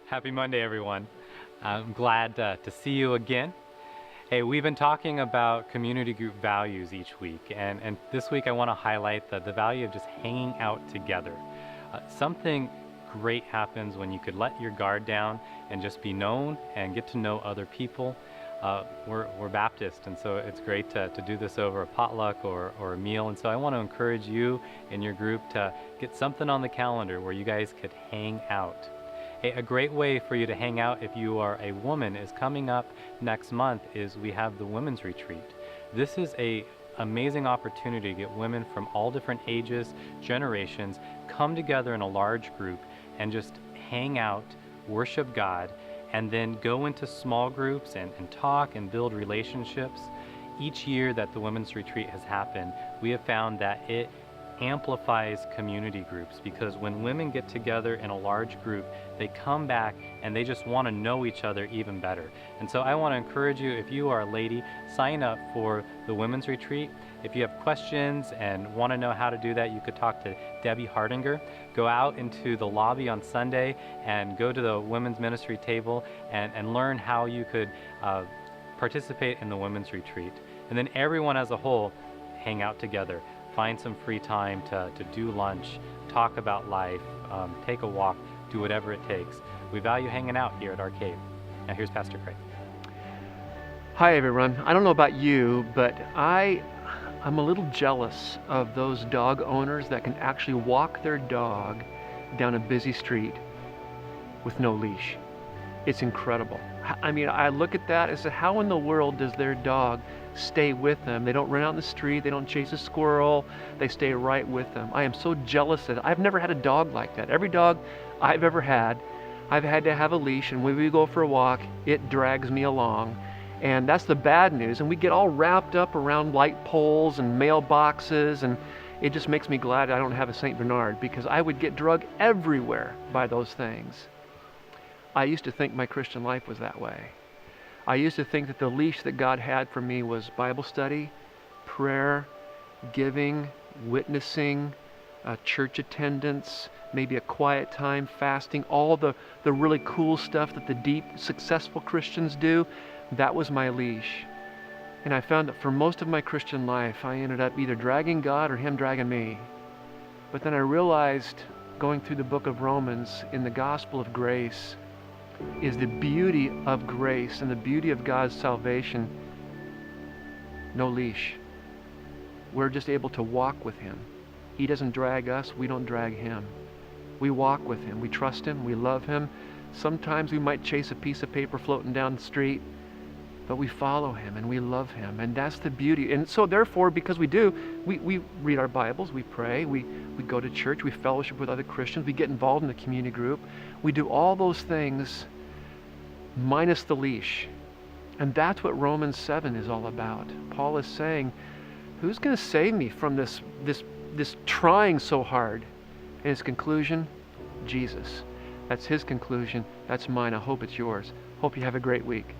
Happy Monday, everyone. I'm glad to see you again. Hey, we've been talking about community group values each week, and this week I want to highlight the value of just hanging out together. Something great happens when you could let your guard down and just be known and get to know other people. We're Baptist, and so it's great to do this over a potluck or a meal. And so I want to encourage you and your group to get something on the calendar where you guys could hang out. A great way for you to hang out if you are a woman is coming up next month is we have the women's retreat. This is a amazing opportunity to get women from all different ages, generations, come together in a large group and just hang out, worship God, and then go into small groups and talk and build relationships. Each year that the women's retreat has happened, we have found that it amplifies community groups, because when women get together in a large group, they come back and they just want to know each other even better. And so I want to encourage you, if you are a lady, sign up for the women's retreat. If you have questions and want to know how to do that, you could talk to Debbie Hardinger. Go out into the lobby on Sunday and go to the women's ministry table and learn how you could participate in the women's retreat. And then everyone as a whole, hang out together. Find some free time to do lunch, talk about life, take a walk, do whatever it takes. We value hanging out here at our cave. Now here's Pastor Craig. Hi everyone. I don't know about you, but I'm a little jealous of those dog owners that can actually walk their dog down a busy street with no leash. It's incredible. I mean, I look at that and say, how in the world does their dog stay with them? They don't run out in the street, they don't chase a squirrel, they stay right with them. I am so jealous of it. I've never had a dog like that. Every dog I've ever had, I've had to have a leash, and when we go for a walk, it drags me along. And that's the bad news. And we get all wrapped up around light poles and mailboxes, and it just makes me glad I don't have a St. Bernard, because I would get drugged everywhere by those things. I used to think my Christian life was that way. I used to think that the leash that God had for me was Bible study, prayer, giving, witnessing, church attendance, maybe a quiet time, fasting, all the really cool stuff that the deep, successful Christians do. That was my leash. And I found that for most of my Christian life, I ended up either dragging God or Him dragging me. But then I realized, going through the book of Romans, in the gospel of grace, is the beauty of grace and the beauty of God's salvation. No leash. We're just able to walk with Him. He doesn't drag us, we don't drag Him. We walk with Him, we trust Him, we love Him. Sometimes we might chase a piece of paper floating down the street, but we follow Him and we love Him, and that's the beauty. And so therefore, because we do, we read our Bibles, we pray, we go to church, we fellowship with other Christians, we get involved in the community group. We do all those things minus the leash. And that's what Romans 7 is all about. Paul is saying, who's going to save me from this trying so hard? And his conclusion, Jesus. That's his conclusion. That's mine. I hope it's yours. Hope you have a great week.